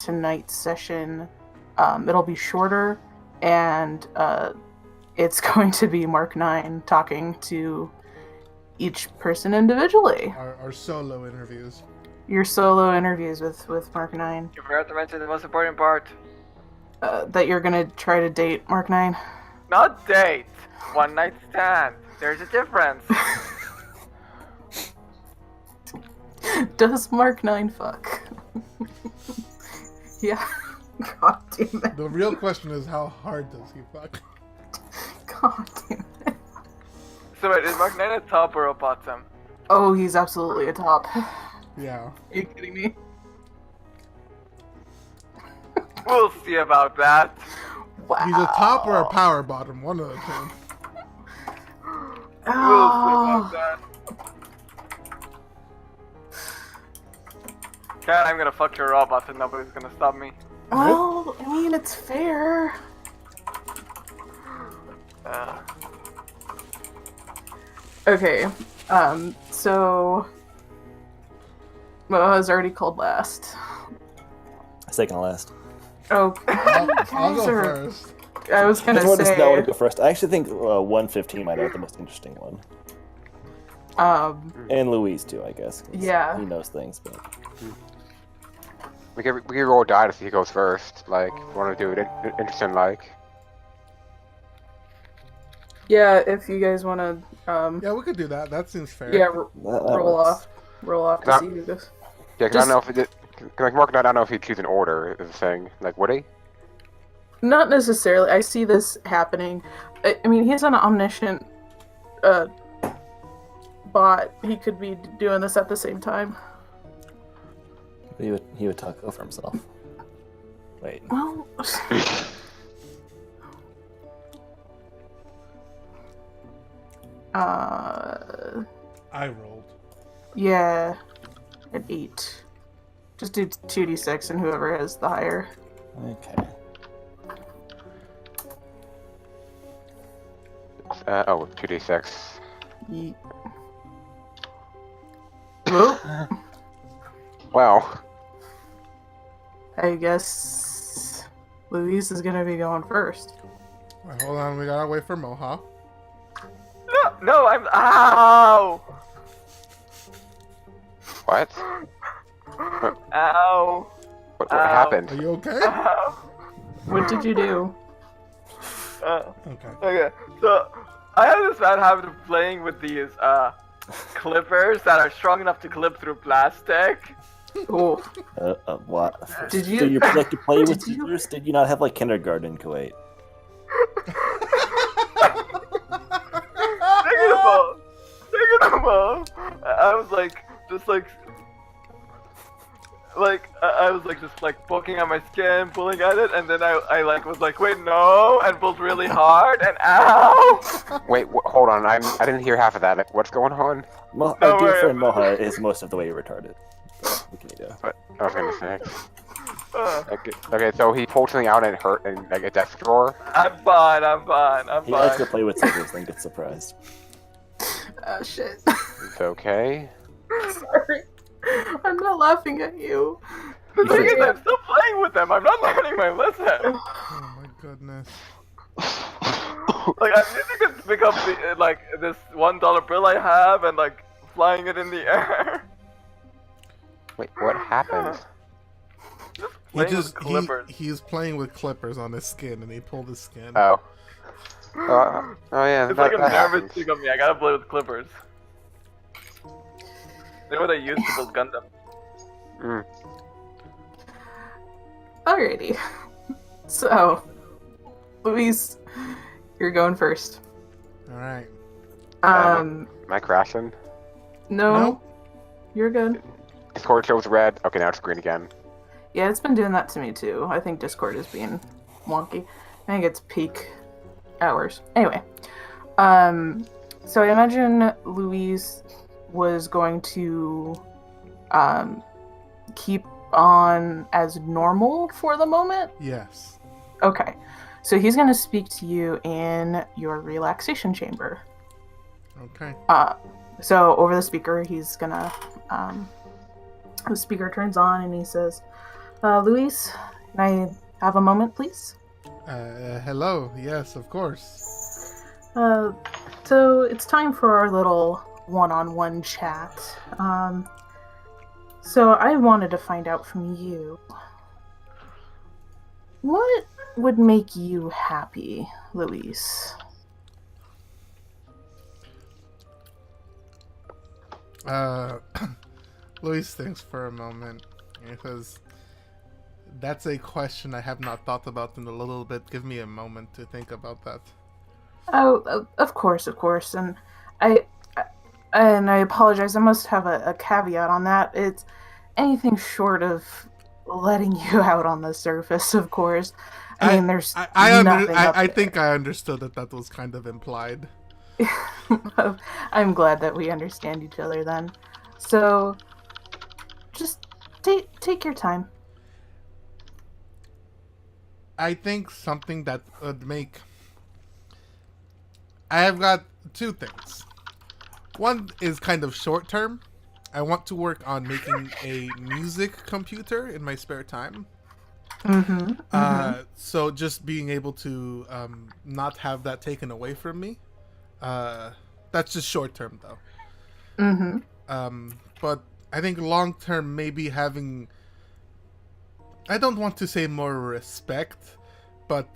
tonight's session, it'll be shorter, and it's going to be Mark 9 talking to each person individually. Our solo interviews. Your solo interviews with Mark 9. You forgot to mention the most important part. That you're gonna try to date Mark 9. Not date. One night stand. There's a difference. Does Mark 9 fuck? Yeah. God damn it. The real question is, how hard does he fuck? God damn it. So wait, is Mark 9 a top or a bottom? Oh, he's absolutely a top. Yeah. Are you kidding me? We'll see about that. Wow. He's a top or a power bottom, one of the two. We'll see about that. God, I'm gonna fuck your robot and nobody's gonna stop me. Well, I mean, it's fair. Okay, so Moha's already called last. Second to last. Oh, I'll go first. I was gonna I want say. to go first. I actually think 115 might have the most interesting one. And Louise too, I guess. 'Cause Yeah. he knows things, but We could roll die to see who goes first. Like, if you want to do it interesting, like. Yeah, if you guys want to, Yeah, we could do that. That seems fair. yeah, that roll works. off to That- see who goes. Yeah, because I don't know if it. Like Mark, I don't know if he'd choose an order. Is the thing. Like, would he? Not necessarily. I see this happening. I mean, he's an omniscient bot. He could be doing this at the same time. He would talk over himself. Wait. Well, I rolled. yeah, an 8. Just do 2d6, and whoever has the higher. Okay. 2d6. Ye- Well, Well, I guess Louise is gonna be going first. Wait, hold on, we gotta wait for Moha. No, I'm. Ow! what? Ow! What Ow. happened? Are you okay? Ow! What did you do? Okay. Okay, so I have this bad habit of playing with these clippers that are strong enough to clip through plastic. Oh, What? Did you- So you like to play with Did you- teachers? Did you not have like kindergarten in Kuwait? Second of all, I was like, just like I was like just like poking at my skin, pulling at it, and then I like was like, wait, no, and pulled really hard, and ow! Wait, hold on. I didn't hear half of that. Like, what's going on? Our Don't dear worry friend about Moha is most of the way retarded. So, what can you do? What I was gonna say. Okay, so he pulled something out and it hurt in like a desk drawer. I'm fine. He likes to play with scissors and gets surprised. shit. It's okay. Sorry. I'm not laughing at you. The thing is, I'm still playing with them. I'm not learning my lesson. Oh my goodness. Like I'm using it to pick up the like this $1 bill I have and like flying it in the air. Wait, what happened? Playing with clippers. He's playing with clippers on his skin, and he pulled his skin. Oh. Oh yeah. It's that, like a that nervous happens. thing of me. I gotta play with clippers. They know what I use to build Gundam. Mm. Alrighty. So, Louise, you're going first. All right. Am I crashing? No, Nope. you're good. Discord shows red. Okay, now it's green again. Yeah, it's been doing that to me too. I think Discord is being wonky. I think it's peak hours. Anyway, so I imagine Louise was going to keep on as normal for the moment. Yes. Okay, so he's going to speak to you in your relaxation chamber. Okay. So over the speaker, he's gonna, the speaker turns on and he says, Luis, can I have a moment, please? Hello. Yes, of course. So it's time for our little one-on-one chat. So I wanted to find out from you, what would make you happy, Luis? Luis thinks for a moment, because that's a question I have not thought about in a little bit. Give me a moment to think about that. Oh, of course, and I I apologize. I must have a caveat on that. It's anything short of letting you out on the surface, of course. I mean, there's nothing up I there. think I understood that was kind of implied. I'm glad that we understand each other then. So, just take your time. I think something that would make... I have got two things. One is kind of short term. I want to work on making a music computer in my spare time. So just being able to not have that taken away from me. That's just short term though. But I think long term, maybe having... I don't want to say more respect, but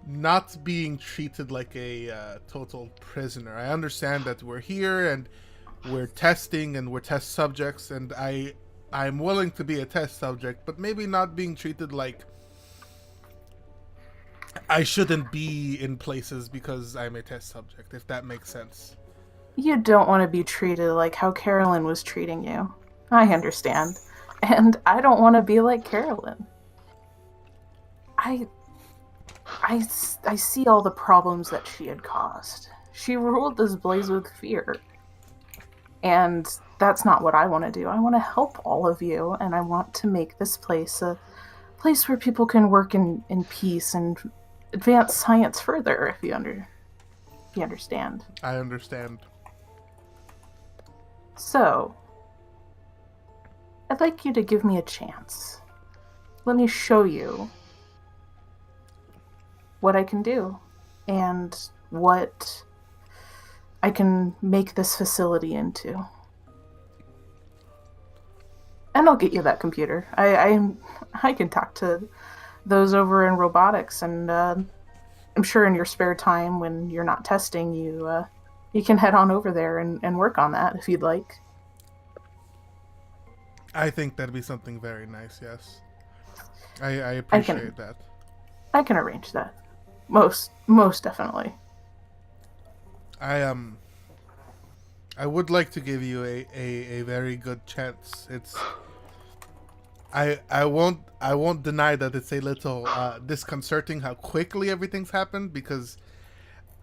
not being treated like a total prisoner. I understand that we're here and we're testing and we're test subjects, and I'm willing to be a test subject, but maybe not being treated like I shouldn't be in places because I'm a test subject, if that makes sense. You don't want to be treated like how Carolyn was treating you. I understand. And I don't want to be like Carolyn. I see all the problems that she had caused. She ruled this place with fear. And that's not what I want to do. I want to help all of you, and I want to make this place a place where people can work in peace and advance science further, if you understand. I understand. So, I'd like you to give me a chance. Let me show you what I can do and what I can make this facility into. And I'll get you that computer. I can talk to those over in robotics, and I'm sure in your spare time when you're not testing, you can head on over there and work on that if you'd like. I think that'd be something very nice, yes. I appreciate that. I can arrange that. Most definitely. I would like to give you a very good chance. It's I won't deny that it's a little disconcerting how quickly everything's happened, because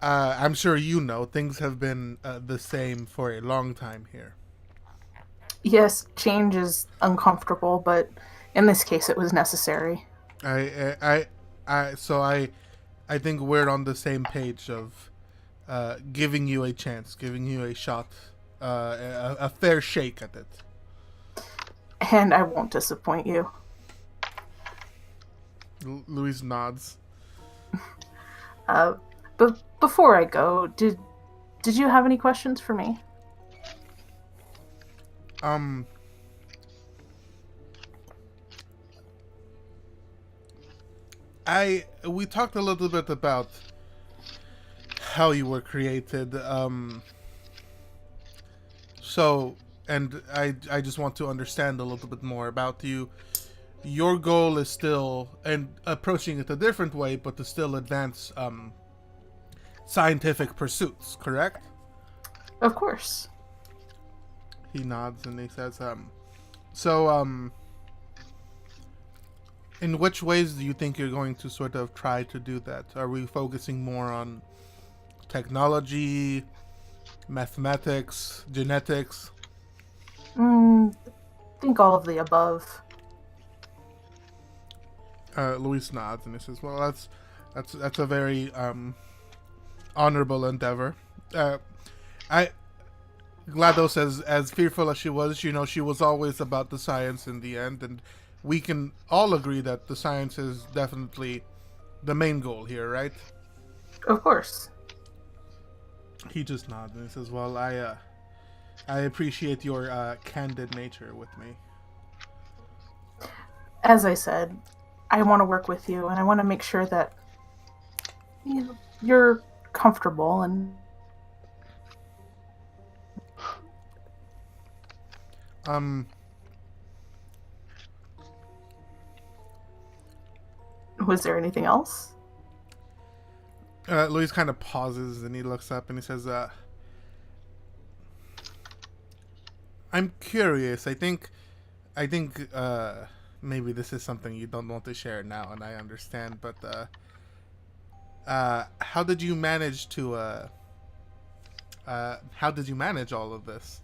I'm sure you know things have been the same for a long time here. Yes, change is uncomfortable, but in this case it was necessary. So I think we're on the same page of giving you a chance, giving you a shot, a fair shake at it. And I won't disappoint you. Louise nods. But before I go, did you have any questions for me? We talked a little bit about how you were created. So, and I just want to understand a little bit more about you. Your goal is still, and approaching it a different way, but to still advance scientific pursuits, correct? Of course. He nods and he says, so, in which ways do you think you're going to sort of try to do that? Are we focusing more on technology, mathematics, genetics? I think all of the above. Luis nods and he says, well, that's a very honorable endeavor. GLaDOS, as fearful as she was, she was always about the science in the end, and we can all agree that the science is definitely the main goal here, right? Of course. He just nods and he says, "Well, I appreciate your candid nature with me." As I said, I want to work with you, and I want to make sure that you're comfortable and. Was there anything else? Luis kind of pauses and he looks up and he says, "I'm curious. I think, maybe this is something you don't want to share now, and I understand. But how did you manage to? How did you manage all of this?"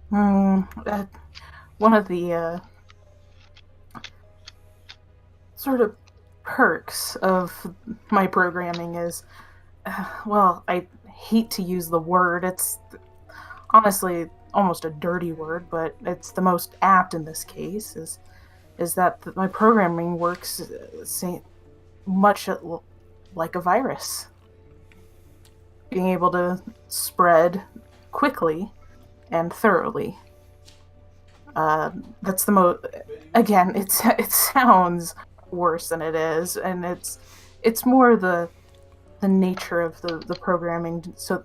One of the sort of perks of my programming is, well, I hate to use the word. It's honestly almost a dirty word, but it's the most apt in this case. Is that my programming works much like a virus, being able to spread quickly and thoroughly. That's the most. Again, it sounds worse than it is, and it's more the nature of the programming, so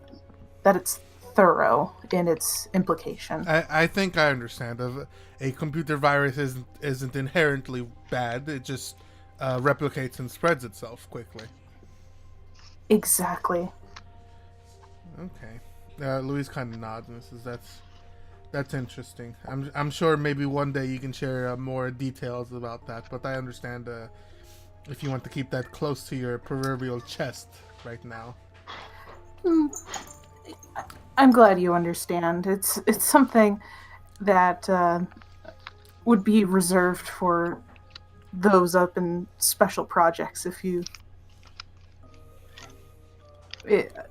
that it's thorough in its implication. I think I understand. A computer virus isn't inherently bad. It just replicates and spreads itself quickly. Exactly. Okay. Luis kind of nods and says, "That's interesting. I'm sure maybe one day you can share more details about that. But I understand if you want to keep that close to your proverbial chest right now." I'm glad you understand. It's something that would be reserved for those up in special projects.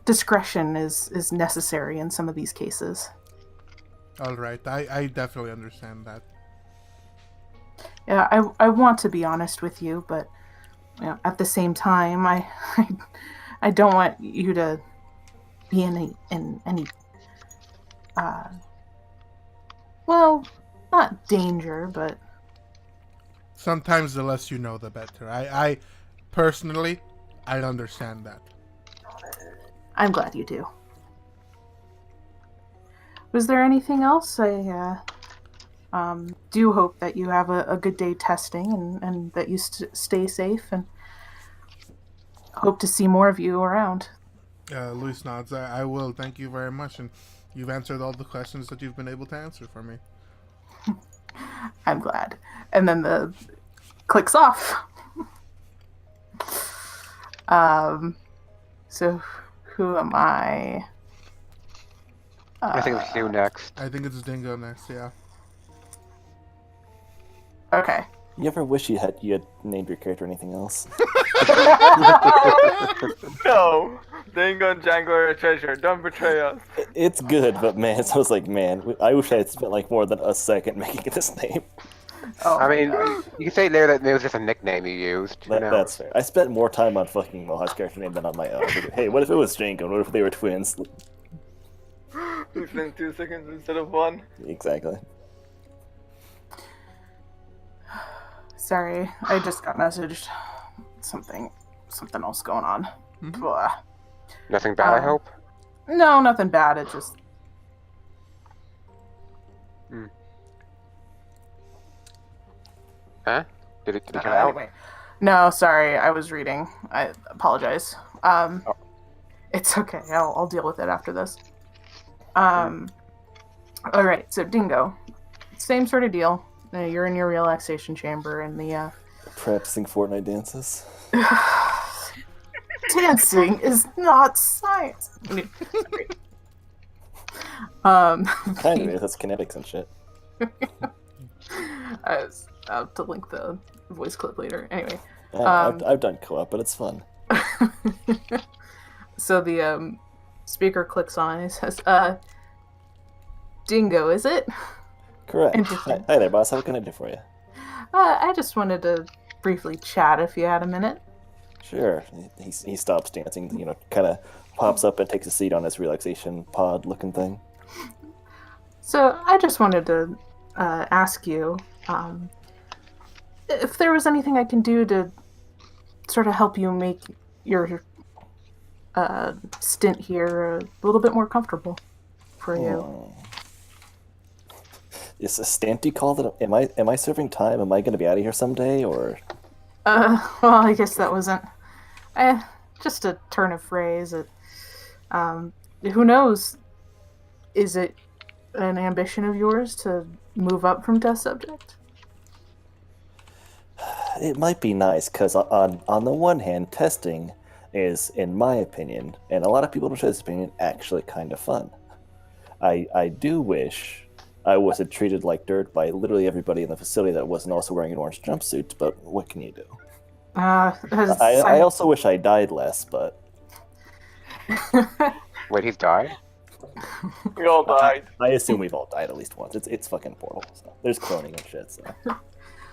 Discretion is necessary in some of these cases. All right, I definitely understand that. Yeah, I want to be honest with you, but at the same time, I don't want you to be in any well, not danger, but Sometimes the less you know, the better. I personally, I understand that. I'm glad you do. Was there anything else? I do hope that you have a good day testing and that you stay safe, and hope to see more of you around. Luis nods. I will. Thank you very much, and you've answered all the questions that you've been able to answer for me. I'm glad. And then the clicks off. So who am I? I think it's you next. I think it's Dingo next. Yeah. Okay. You ever wish you had named your character anything else? No! Dingo and Django are a treasure. Don't betray us. It's good, but man, I was like, man, I wish I had spent like more than a second making this name. Oh, I mean, you can say there that it was just a nickname you used. That's fair. I spent more time on fucking Mohawk's character name than on my own. Hey, what if it was Django? What if they were twins? We spent 2 seconds instead of 1. Exactly. sorry, I just got messaged. Something else going on. Mm-hmm. Blah. Nothing bad, I hope? No, nothing bad. It just... Huh? Did it come out? Anyway. No, sorry, I was reading. I apologize. It's okay. I'll deal with it after this. Alright, so Dingo. Same sort of deal. You're in your relaxation chamber and the, Practicing Fortnite dances. Dancing is not science. Kind of is. That's kinetics and shit. I'll have to link the voice clip later. Anyway. Yeah, I've done co-op, but it's fun. So the speaker clicks on. He says, Dingo, is it? Correct. Interesting. Hi there, boss. How can I do for you? I just wanted to briefly chat if you had a minute. Sure. He stops dancing, kind of pops up and takes a seat on his relaxation pod looking thing. So I just wanted to ask you if there was anything I can do to sort of help you make your stint here a little bit more comfortable for you. Is a stint you call it? Am I serving time? Am I going to be out of here someday, or? Well, I guess that wasn't just a turn of phrase. Who knows? Is it an ambition of yours to move up from test subject? It might be nice, because on the one hand, testing is, in my opinion, and a lot of people don't share this opinion, actually kind of fun. I do wish I wasn't treated like dirt by literally everybody in the facility that wasn't also wearing an orange jumpsuit, but what can you do? I also wish I died less, but... Wait, he's died? We all died. I assume we've all died at least once. It's fucking Portal, so there's cloning and shit, so...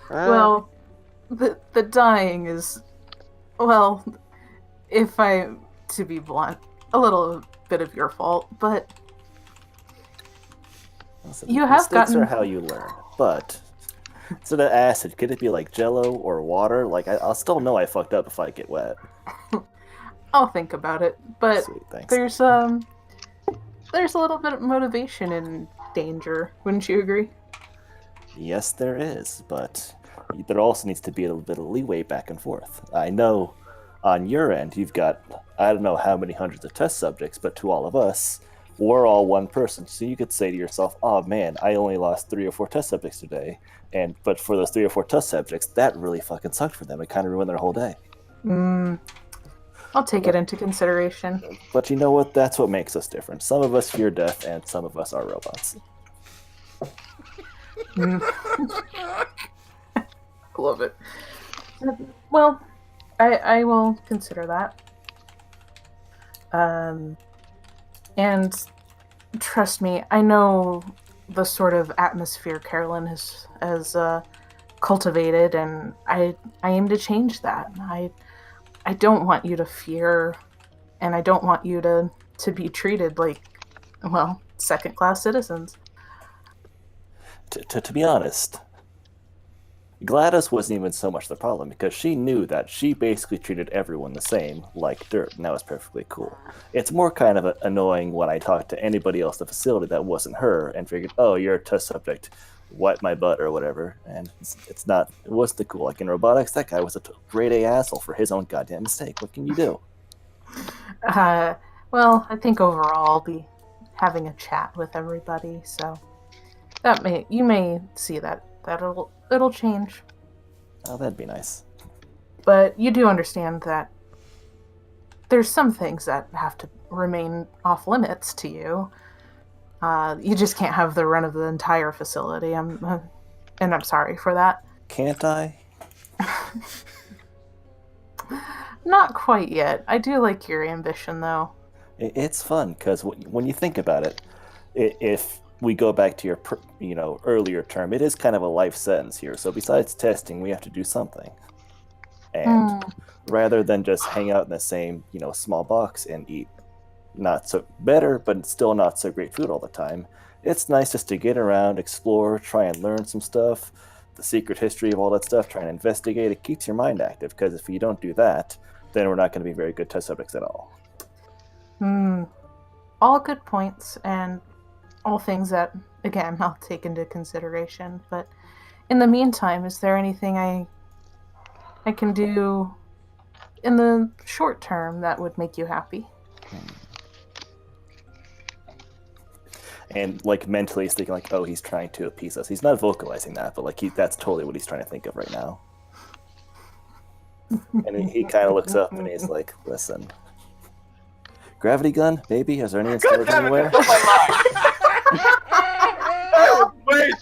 Well, the dying is, well, if I, to be blunt, a little bit of your fault, but Listen, you have mistakes gotten... are how you learn, but instead of acid, could it be like Jello or water? Like, I'll still know I fucked up if I get wet. I'll think about it, but Sweet, thanks. there's a little bit of motivation in danger, wouldn't you agree? Yes, there is, but there also needs to be a little bit of leeway back and forth. I know on your end, you've got, I don't know how many hundreds of test subjects, but to all of us, we're all one person. So you could say to yourself, oh man, I only lost 3 or 4 test subjects today. But for those 3 or 4 test subjects, that really fucking sucked for them. It kind of ruined their whole day. I'll take it into consideration. But you know what? That's what makes us different. Some of us fear death, and some of us are robots. Love it. Well, I will consider that. And trust me, I know the sort of atmosphere Carolyn has cultivated, and I aim to change that. I don't want you to fear, and I don't want you to be treated like, well, second-class citizens. To be honest, GLaDOS wasn't even so much the problem, because she knew that she basically treated everyone the same, like dirt, and that was perfectly cool. It's more kind of annoying when I talked to anybody else in the facility that wasn't her, and figured, oh, you're a test subject, wipe my butt or whatever, and it wasn't the cool. Like in robotics, that guy was a grade A asshole for his own goddamn mistake. What can you do? Well, I think overall I'll be having a chat with everybody, so you may see that it'll change. Oh, that'd be nice. But you do understand that there's some things that have to remain off limits to you. You just can't have the run of the entire facility. And I'm sorry for that. Can't I? Not quite yet. I do like your ambition, though. It's fun, because when you think about it, if we go back to your earlier term, it is kind of a life sentence here. So besides testing, we have to do something. And rather than just hang out in the same, small box and eat not so better, but still not so great food all the time, it's nice just to get around, explore, try and learn some stuff, the secret history of all that stuff, try and investigate. It keeps your mind active, because if you don't do that, then we're not going to be very good test subjects at all. All good points, and all things that, again, I'll take into consideration. But in the meantime, is there anything I can do in the short term that would make you happy? And mentally he's thinking oh, he's trying to appease us. He's not vocalizing that, but that's totally what he's trying to think of right now. And he kind of looks up and he's like, listen, gravity gun, baby, is there any in storage anywhere? Wait,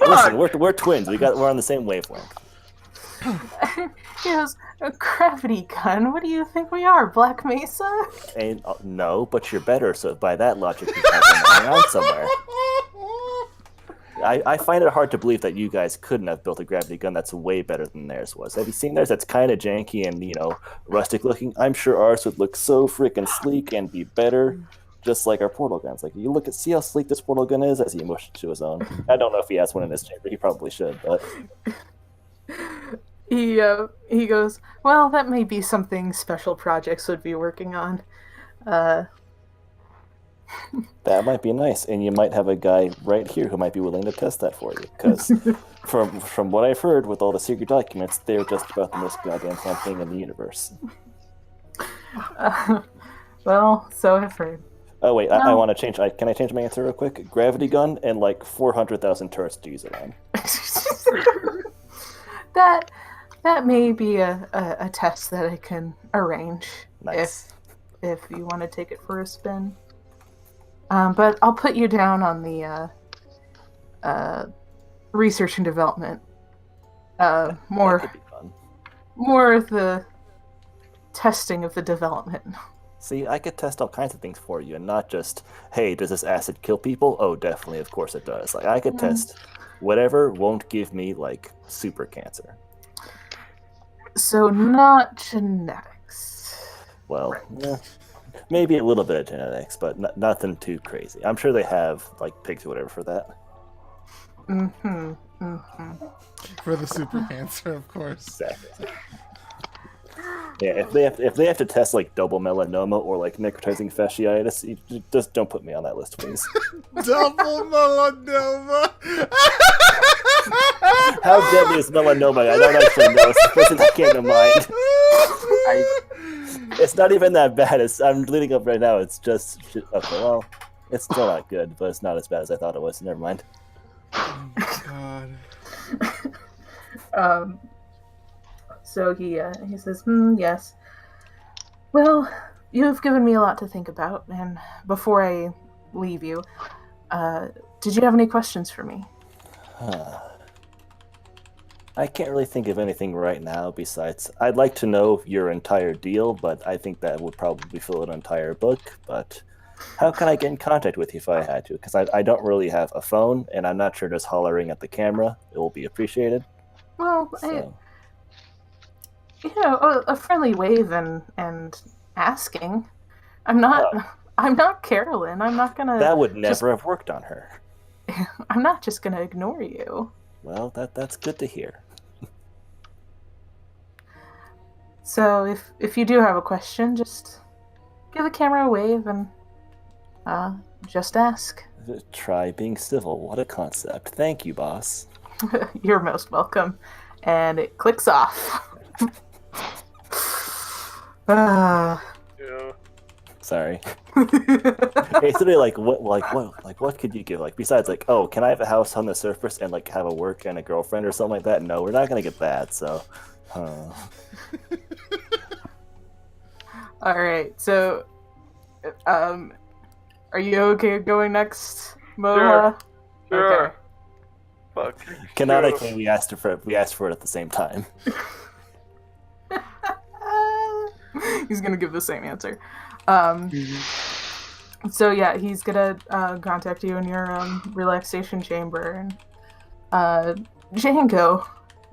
Listen, we're twins. We're on the same wavelength. He goes, a gravity gun? What do you think we are, Black Mesa? And no, but you're better. So by that logic, you have been lying on somewhere. I find it hard to believe that you guys couldn't have built a gravity gun that's way better than theirs was. Have you seen theirs? That's kind of janky and rustic looking. I'm sure ours would look so freaking sleek and be better, just like our portal guns. Like you see how sleek this portal gun is as he mushed it to his own. I don't know if he has one in his chamber. He probably should, but he goes, well, that may be something special projects would be working on. That might be nice, and you might have a guy right here who might be willing to test that for you. Because from what I've heard, with all the secret documents, they're just about the most goddamn fun thing in the universe. Well, so I've heard. Oh wait, I want to change. Can I change my answer real quick? Gravity gun and like 400,000 turrets to use it on. That may be a test that I can arrange. Nice. If you want to take it for a spin. But I'll put you down on the research and development. That could be fun. More of the testing of the development. See, I could test all kinds of things for you, and not just, hey, does this acid kill people? Oh, definitely, of course it does. Like I could test whatever won't give me like super cancer. So not genetics. Well, maybe a little bit of genetics, but nothing too crazy. I'm sure they have like pigs or whatever for that. For the super cancer, of course. Exactly. Yeah, if they have to test like double melanoma or like necrotizing fasciitis, you just don't put me on that list, please. Double melanoma. How deadly is melanoma? I don't actually know. It's the first thing that came to mind. It's not even that bad. I'm leading up right now. It's just okay. Well, it's still not good, but it's not as bad as I thought it was. Never mind. Oh, God. So he says, yes. Well, you've given me a lot to think about, and before I leave you, did you have any questions for me? I can't really think of anything right now besides I'd like to know your entire deal, but I think that would probably fill an entire book. But how can I get in contact with you if I had to? Because I don't really have a phone, and I'm not sure just hollering at the camera it will be appreciated. Well, So. a friendly wave and asking. I'm not Carolyn. I'm not gonna. That would never have worked on her. I'm not just gonna ignore you. Well, that's good to hear. So if you do have a question, just give the camera a wave and just ask. Try being civil. What a concept. Thank you, boss. You're most welcome. And it clicks off. Yeah. Sorry. It's literally like what could you give? Like besides like, oh, can I have a house on the surface and like have a work and a girlfriend or something like that? No, we're not gonna get that. So. All right. So, are you okay going next, Moha? Sure. Okay. Fuck. Canonically, we asked for it at the same time. He's gonna give the same answer. So yeah, he's gonna contact you in your relaxation chamber. And Django,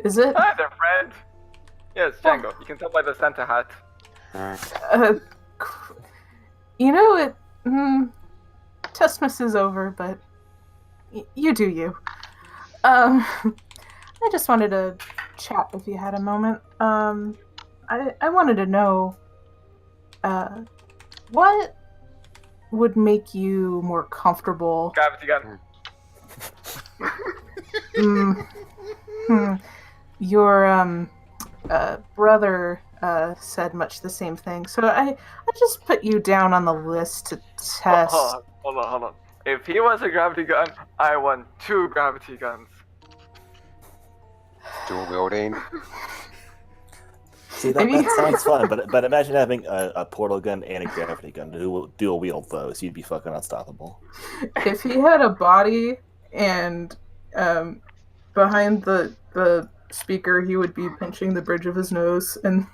is it? Hi there, friend. Yes, Django. You can tell by the Santa hat. You know it. Testmas is over, but you do you. I just wanted to chat if you had a moment. I wanted to know, what would make you more comfortable? Gravity gun. Your brother said much the same thing, so I just put you down on the list to test. Hold on. If he wants a gravity gun, I want 2 gravity guns. Dual wielding. See, that sounds fun, but imagine having a portal gun and a gravity gun to dual wield those. You'd be fucking unstoppable. If he had a body and behind the Speaker, he would be pinching the bridge of his nose and.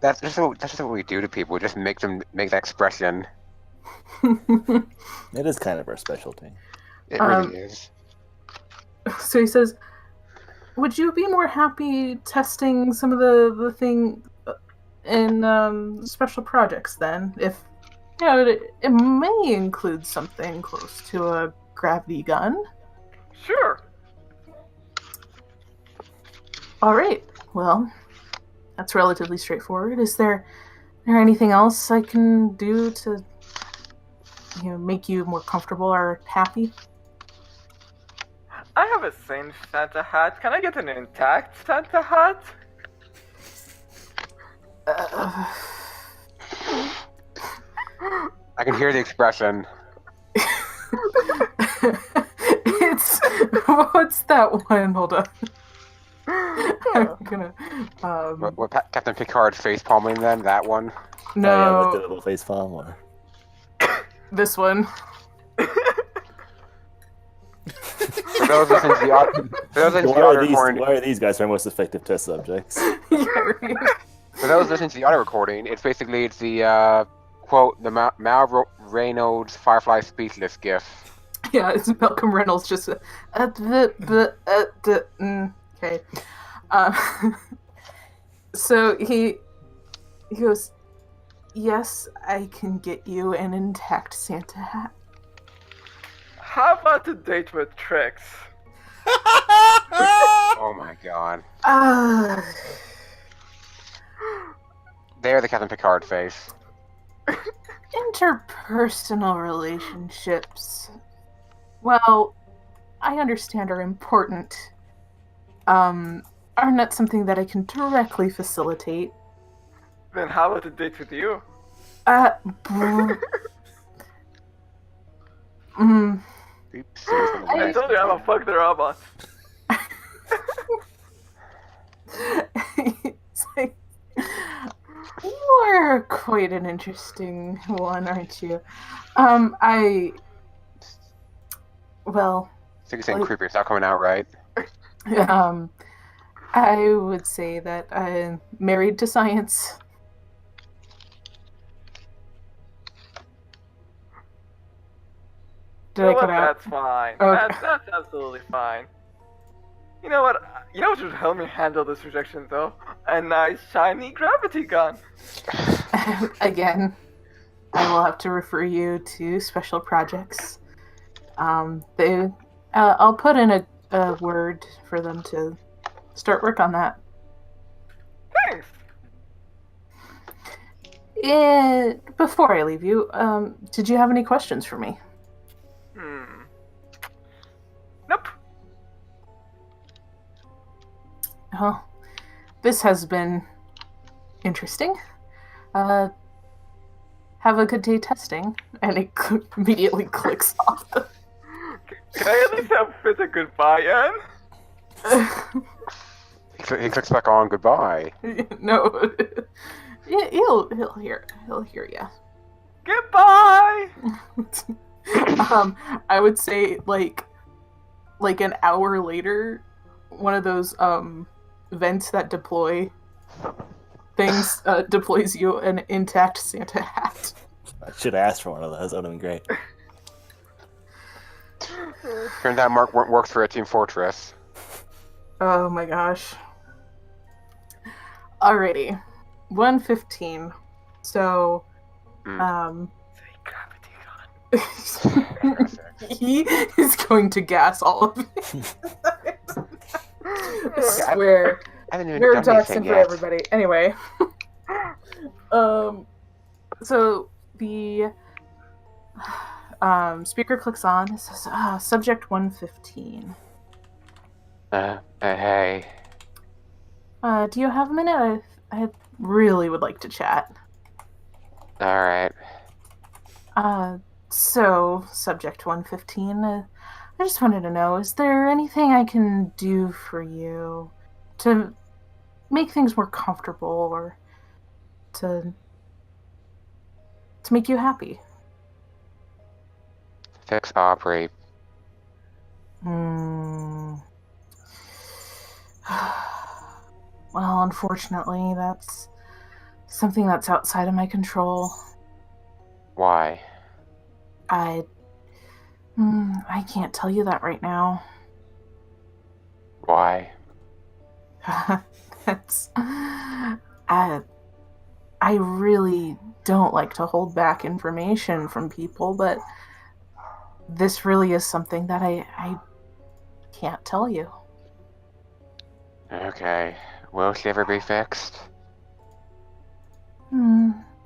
That's just what we do to people. We just make them make that expression. It is kind of our specialty. It really is. So he says, "Would you be more happy testing some of the thing in special projects then? If it may include something close to a gravity gun." Sure. All right. Well, that's relatively straightforward. Is there anything else I can do to make you more comfortable or happy? I have a singed Santa hat. Can I get an intact Santa hat? I can hear the expression. It's what's that one? Hold on. I'm gonna. What Captain Picard face palming them? That one. No, Oh, yeah, the double face palm. Or... this one. For those listening to the audio recording, why are these guys our most effective test subjects? Yeah, right. for those listening to the audio recording, it's the quote the Mal Reynolds Firefly Speechless gif. Yeah, it's Malcolm Reynolds just okay. So he goes, "Yes, I can get you an intact Santa hat." How about a date with Trix? Oh my god. They're the Captain Picard face. Interpersonal relationships, well, I understand are important. Are not something that I can directly facilitate. Then how about a date with you? Oops. I told you I'm a fuck the robot. It's like, you are quite an interesting one, aren't you? Well, So you're saying creepy, it's not coming out right. I would say that I'm married to science. Did I cut out? That's fine. Okay. That's absolutely fine. You know what? You know what would help me handle this rejection, though? A nice, shiny gravity gun. Again, I will have to refer you to special projects. I'll put in a word for them to start work on that. Thanks. Before I leave you, did you have any questions for me? Nope. Well, this has been interesting. Have a good day testing. And it immediately clicks off. Can I at least have fit a goodbye in? He clicks back on goodbye. No. He'll hear you. Goodbye! I would say like an hour later, one of those vents that deploy things deploys you an intact Santa hat. I should have asked for one of those. That would have been great. Turns out Mark works for a Team Fortress. Oh my gosh. Alrighty. 1:15. So he is going to gas all of it. I swear. I haven't even Nerd done talks anything for yet. everybody. Anyway. So the speaker clicks on. It says, subject 115. Hey. Do you have a minute? I really would like to chat. Alright. So, subject 115, I just wanted to know, is there anything I can do for you to make things more comfortable or to make you happy? Fix Aubrey. well, unfortunately, that's something that's outside of my control. Why? I I can't tell you that right now. Why? That's I really don't like to hold back information from people, but this really is something that I can't tell you. Okay. Will she ever be fixed?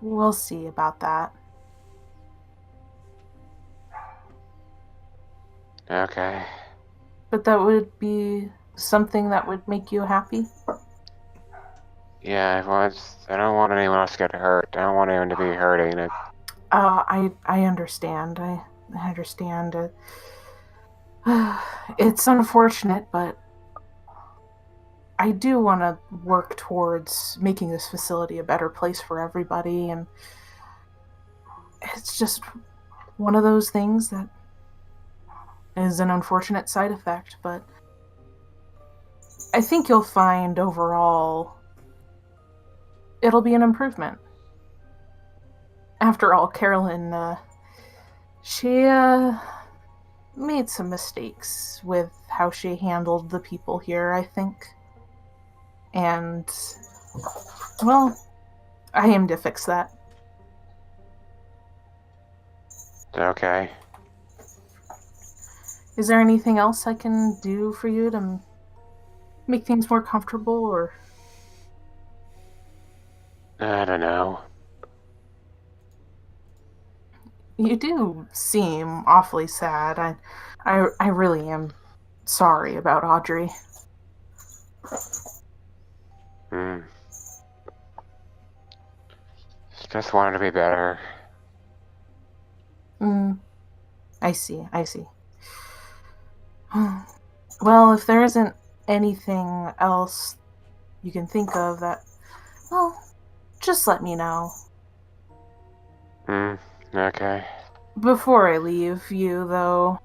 We'll see about that. Okay. But that would be something that would make you happy? Yeah, I don't want anyone else to get hurt. I don't want anyone to be hurting. I understand. I understand. It's unfortunate, but I do want to work towards making this facility a better place for everybody, and it's just one of those things that is an unfortunate side effect, but I think you'll find overall it'll be an improvement. After all, Carolyn, she made some mistakes with how she handled the people here, I think. And, well, I aim to fix that. Okay. Is there anything else I can do for you to make things more comfortable, or? I don't know. You do seem awfully sad. I really am sorry about Audrey. Just wanted to be better. I see. Well, if there isn't anything else you can think of that, well, just let me know. Okay. Before I leave you, though,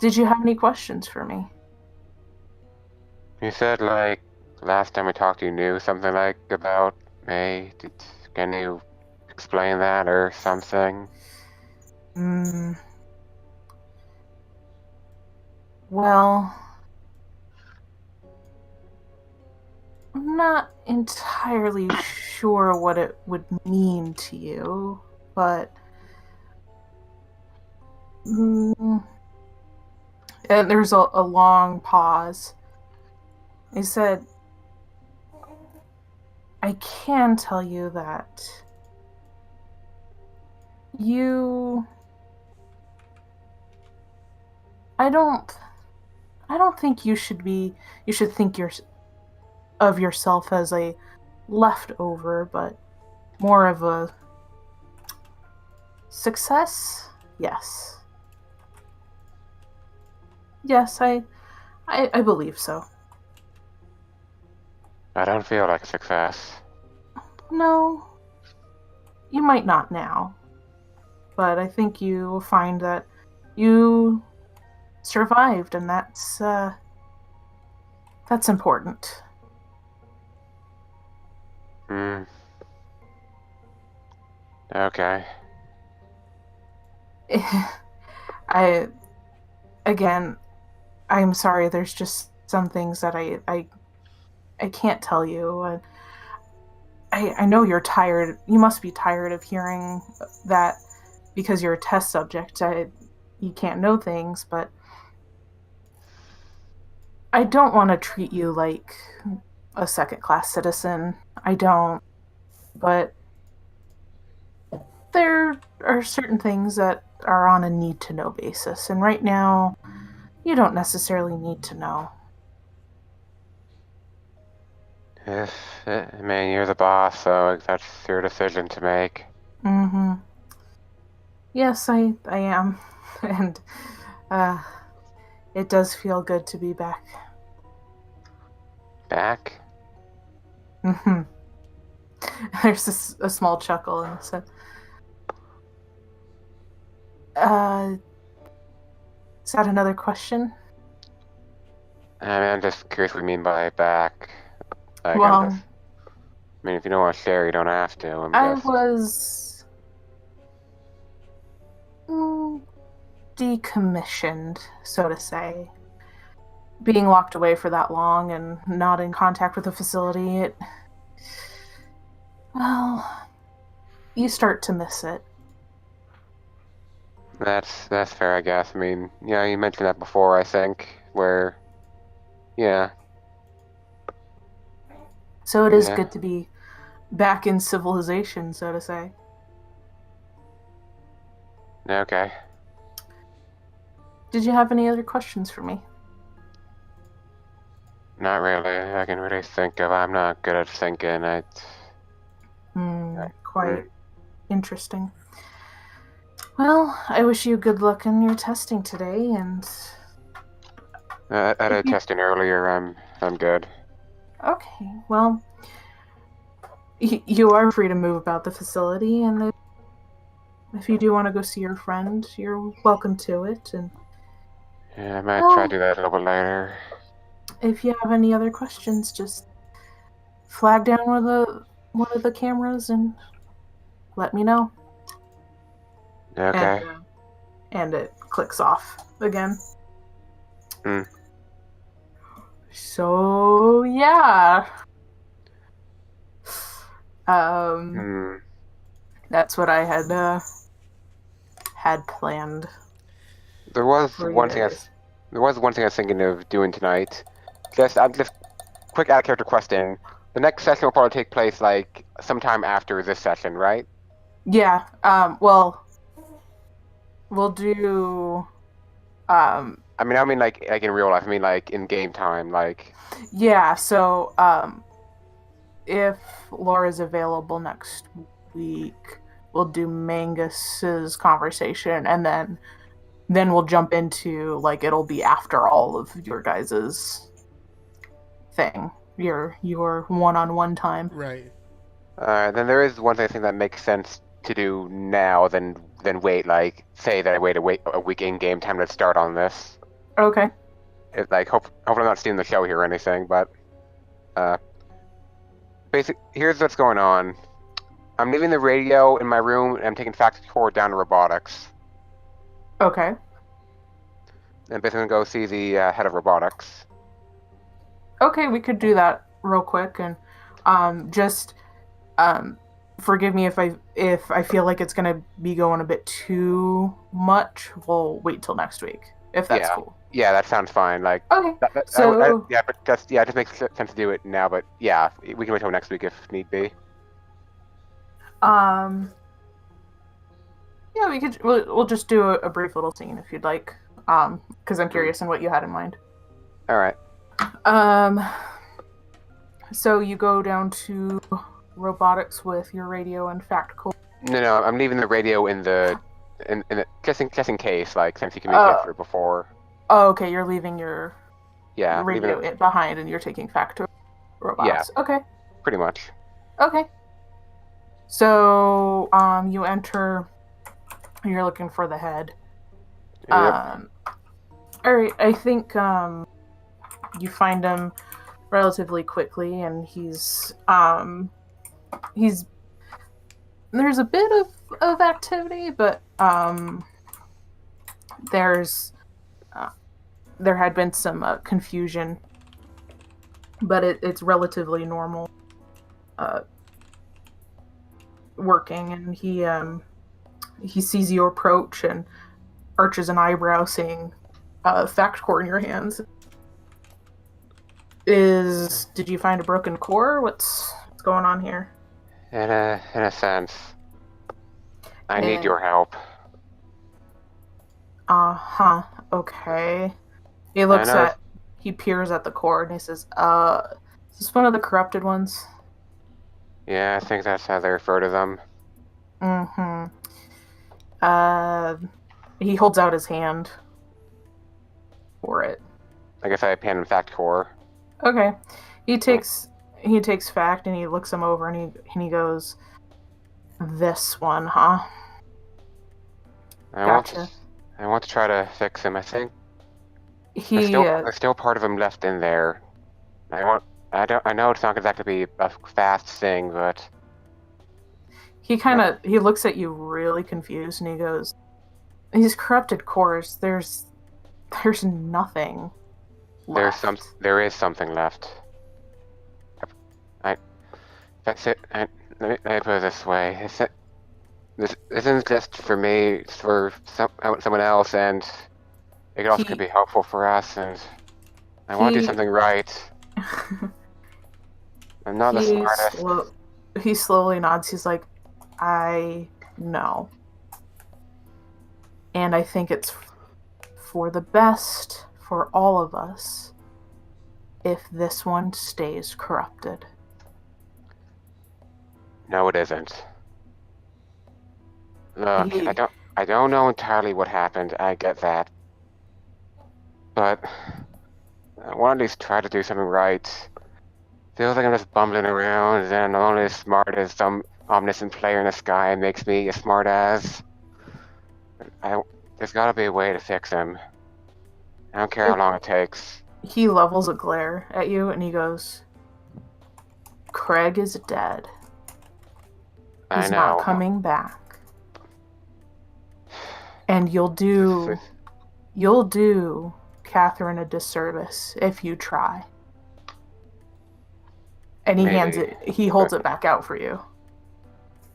did you have any questions for me? You said, like, last time we talked you knew something, like, about May. Can you explain that or something? Well, I'm not entirely sure what it would mean to you, but and there's a long pause. He said, I can tell you that I don't think you should think of yourself as a leftover, but more of a success? Yes. Yes, I believe so. I don't feel like a success. No, you might not now, but I think you will find that you survived, and that's important. Okay. I'm sorry, there's just some things that I can't tell you. I know you're tired. You must be tired of hearing that because you're a test subject. You can't know things, but I don't want to treat you like a second-class citizen. I don't. But there are certain things that are on a need-to-know basis, and right now, you don't necessarily need to know. I mean, you're the boss, so that's your decision to make. Yes, I am. And, it does feel good to be back. Back? There's a small chuckle and said, is that another question? I mean, I'm just curious what you mean by back. Like, Well, I mean, if you don't want to share, you don't have to. I was decommissioned, so to say. Being locked away for that long and not in contact with the facility, well, you start to miss it. That's fair, I guess. I mean, yeah, you mentioned that before, I think, where, yeah. So it is Yeah. good to be back in civilization, so to say. Okay. Did you have any other questions for me? Not really. I can really think of. I'm not good at thinking. Quite interesting. Well, I wish you good luck in your testing today, and I had a testing earlier. I'm good. okay, well, you are free to move about the facility, and if you do want to go see your friend, you're welcome to it. And Yeah, I might try to do that a little bit later. if you have any other questions, just flag down one of the cameras and let me know. Okay. And it clicks off again. So yeah. That's what I had planned. There was for one you thing guys. there was one thing I was thinking of doing tonight. I'm just quick out of character question. The next session will probably take place like sometime after this session, right? Yeah. Well, we'll do. I mean like in real life. I mean like in game time, like. Yeah. So if Laura's available next week, we'll do Mangus's conversation, and then we'll jump into like it'll be after all of your guys's thing, your one-on-one time. Right. Then there is one thing I think that makes sense to do now than wait, like, say that I wait a week in game time to start on this. Okay. It's like, hopefully I'm not stealing the show here or anything, but, here's what's going on. I'm leaving the radio in my room, and I'm taking FactCore down to robotics. Okay. And basically gonna go see the head of robotics. Okay, we could do that real quick, and just forgive me if I feel like it's gonna be going a bit too much. We'll wait till next week if that's cool. Yeah, that sounds fine. Like, okay, but it just makes sense to do it now. But yeah, we can wait till next week if need be. Yeah, we'll just do a brief little scene if you'd like. Because I'm curious in what you had in mind. All right. So you go down to robotics with your radio and FactCore. No, I'm leaving the radio in the just in case, like, since you communicated through before. Oh, okay, you're leaving your radio leaving behind, and you're taking FactCore robots. Yeah. Okay. Pretty much. Okay. So, you enter. You're looking for the head. Yep. All right. I think you find him relatively quickly, and he's there's a bit of activity, but there had been some confusion, but it's relatively normal working, and he sees you approach and arches an eyebrow, seeing FactCore in your hands. Did you find a broken core? What's going on here? In a sense, I need your help. Okay. He peers at the core and he says, is this one of the corrupted ones? Yeah, I think that's how they refer to them. He holds out his hand for it. I guess I hand him FactCore. Okay. He takes Fact and he looks him over and he goes, "This one, huh?" Gotcha. I want to try to fix him. I think there's still part of him left in there. I I know it's not exactly be a fast thing, but He looks at you really confused and he goes, these corrupted cores, there's nothing left. there is something left. That's it. Let me put it this way. This isn't just for me, it's for someone else, and it also could be helpful for us, and I want to do something right. I'm not the smartest. He slowly nods. He's like, I know. And I think it's for the best for all of us if this one stays corrupted. No, it isn't. Look, I don't know entirely what happened. I get that. But I want to at least try to do something right. Feels like I'm just bumbling around, and I'm only as smart as some omniscient player in the sky makes me a smart ass. There's gotta be a way to fix him. I don't care how long it takes. He levels a glare at you and he goes, Craig is dead. He's not coming back. And you'll do Catherine a disservice if you try. And he holds it back out for you.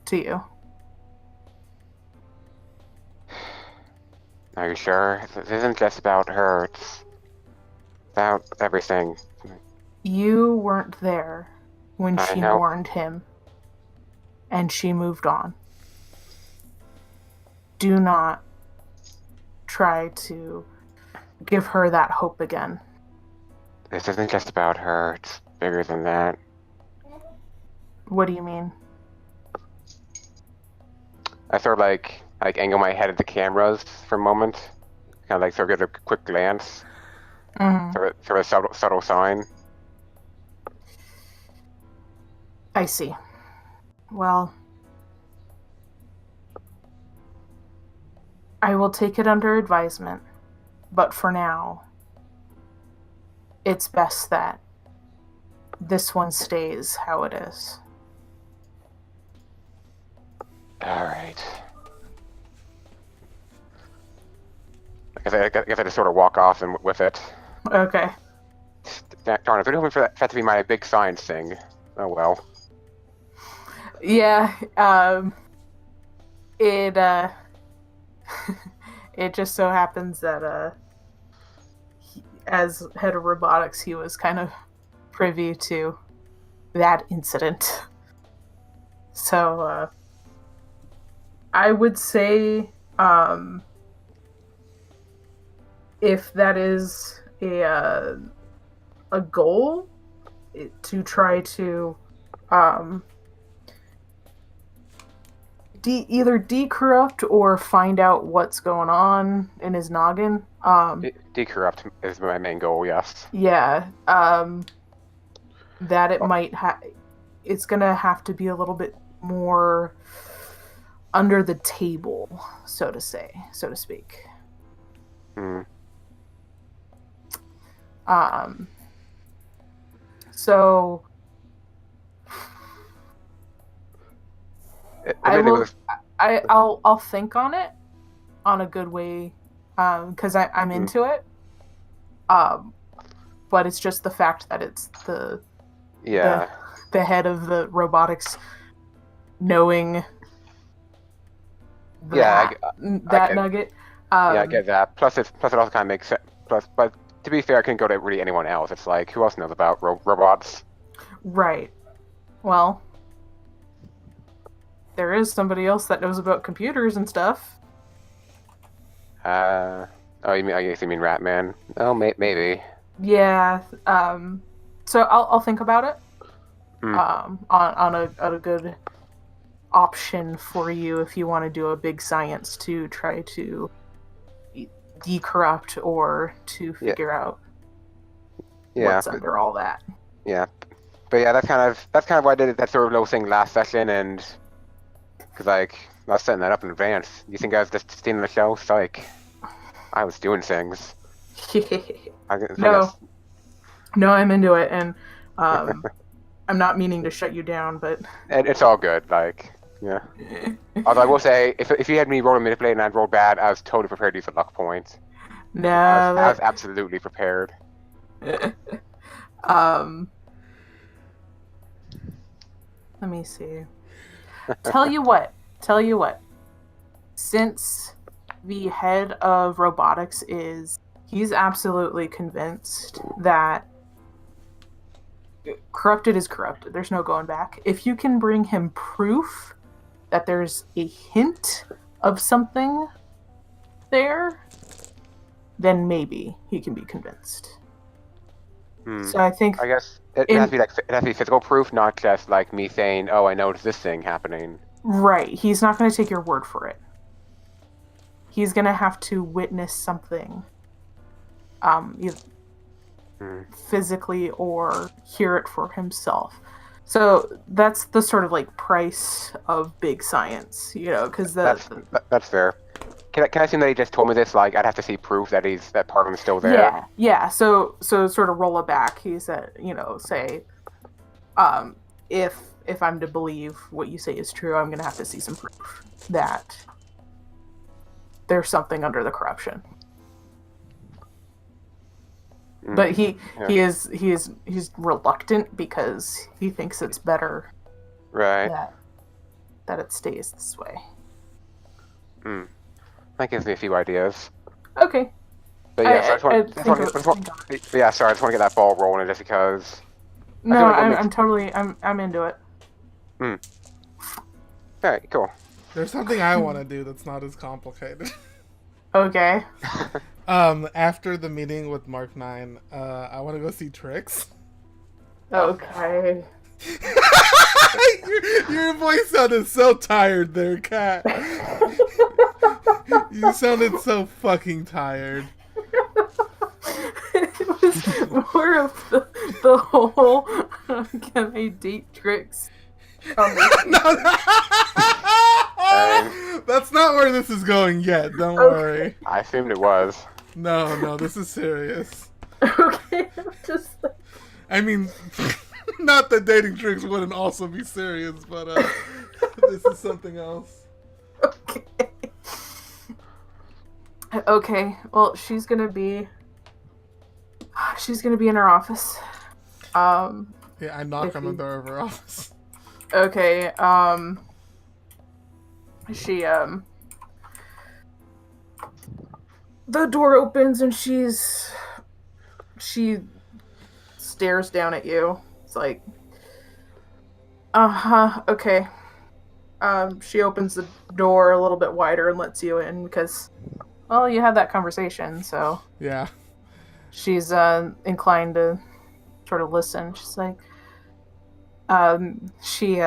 To you. Are you sure? This isn't just about her, it's about everything. You weren't there when she know. warned him. And she moved on. Do not try to give her that hope again. This isn't just about her, it's bigger than that. What do you mean? I sort of like angle my head at the cameras for a moment. Kind of like sort of get a quick glance. Mm-hmm. Sort of subtle sign. I see. Well, I will take it under advisement, but for now, it's best that this one stays how it is. Alright. I guess I just sort of walk off and with it. Okay. Darn, I've been hoping for that to be my big science thing. Oh well. Yeah, it it just so happens that as head of robotics, he was kind of privy to that incident. So I would say if that is a goal to try to either decorrupt or find out what's going on in his noggin. Decorrupt is my main goal, yes. Yeah. That it might it's gonna have to be a little bit more under the table, so to speak. Hmm. So I'll think on it on a good way, because I'm into it. But it's just the fact that it's the head of the robotics knowing that nugget. I get that. Plus it also kind of makes sense. But to be fair, I couldn't go to really anyone else. It's like, who else knows about robots? Right. Well, there is somebody else that knows about computers and stuff. I guess you mean Ratman? Oh, maybe. Yeah. So I'll think about it. On a good option for you if you want to do a big science to try to decorrupt or to figure out what's under all that. Yeah, but yeah, that's kind of why I did that sort of low thing last session, and because like I was setting that up in advance. You think I was just stealing the show? Psych. I was doing things. No, I'm into it, and I'm not meaning to shut you down, but It's all good. Like, yeah. Although I will say, if you had me roll a manipulate and I'd rolled bad, I was totally prepared to use a luck point. no. I was absolutely prepared. Let me see. Tell you what. Since the head of robotics he's absolutely convinced that corrupted is corrupted. There's no going back. If you can bring him proof that there's a hint of something there, then maybe he can be convinced. So I think I guess it has to be like it has to be physical proof, not just like me saying, "Oh, I noticed this thing happening." right. He's not going to take your word for it. He's going to have to witness something, either physically or hear it for himself. So that's the sort of like price of big science, because That's fair. Can I assume that he just told me this? Like, I'd have to see proof that that part of him's still there. Yeah. So sort of roll it back. He said, say, if I'm to believe what you say is true, I'm going to have to see some proof that there's something under the corruption. But he's reluctant because he thinks it's better, right? That it stays this way. That gives me a few ideas. Okay. But yeah, I just want to get that ball rolling just because. No, I'm totally I'm into it. Alright, cool. There's something I want to do that's not as complicated. Okay. After the meeting with Mark 9, I want to go see Trix. Okay. Your voice sounded so tired there, Kat. You sounded so fucking tired. It was more of the whole can I date Trix? That's not where this is going yet, don't worry. I assumed it was. No, this is serious. Okay, I'm just like... I mean, not that dating Trix wouldn't also be serious, but this is something else. Okay, well, she's gonna be in her office. Yeah, I knock on the door of her office. Okay, she, the door opens and she stares down at you. It's like, okay. She opens the door a little bit wider and lets you in because, well, you had that conversation, so. Yeah. She's, inclined to sort of listen. She's like, she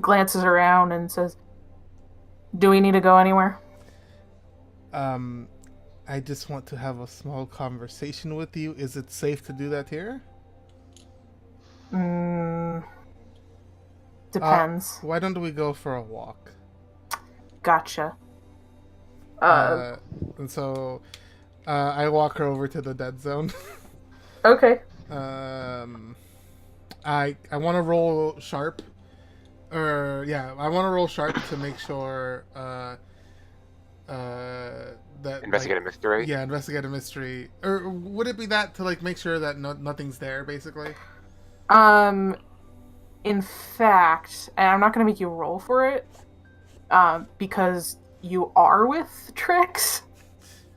glances around and says, "Do we need to go anywhere?" I just want to have a small conversation with you. Is it safe to do that here? Depends. Why don't we go for a walk? Gotcha. And so I walk her over to the dead zone. Okay. I want to roll sharp. I want to roll sharp to make sure that Investigate a mystery. Yeah, investigate a mystery. Or would it be that to like make sure that nothing's there, basically? In fact, and I'm not going to make you roll for it, because you are with Trix.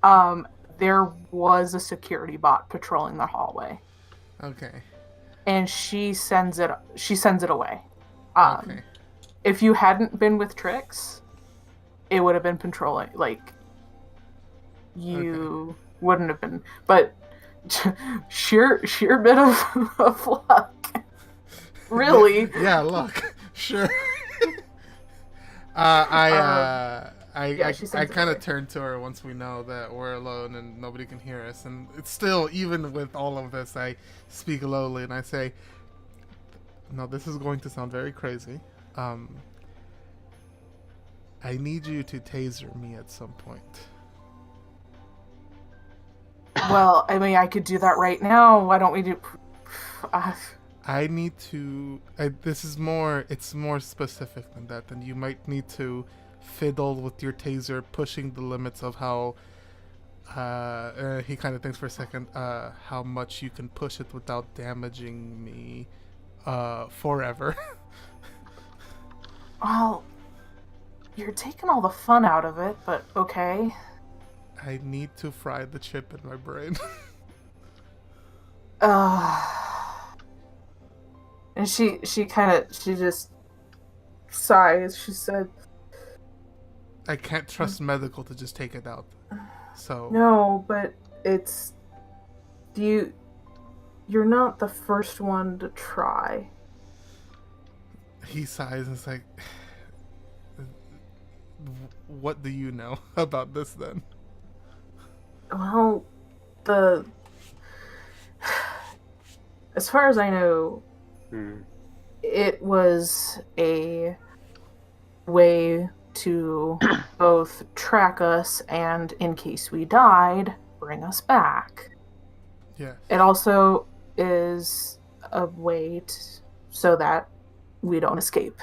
There was a security bot patrolling the hallway. Okay. And she sends it away. Okay. If you hadn't been with Trix, it would have been patrolling. Like, you wouldn't have been. But sheer bit of luck. Really? Yeah, luck. Sure. I kind of turn to her once we know that we're alone and nobody can hear us, and it's still, even with all of this, I speak lowly and I say, "No, this is going to sound very crazy. I need you to taser me at some point." Well, I mean, I could do that right now. Why don't we do? I need to. This is more. It's more specific than that, and you might need to fiddle with your taser, pushing the limits of how. He kind of thinks for a second. How much you can push it without damaging me, forever. Well, you're taking all the fun out of it, but okay. I need to fry the chip in my brain. And she just sighs. She said, I can't trust medical to just take it out. So "No, but it's you're not the first one to try." he sighs and is like, what do you know about this then? Well, as far as I know, it was a way to both track us and, in case we died, bring us back. Yeah. It also is a way so that we don't escape.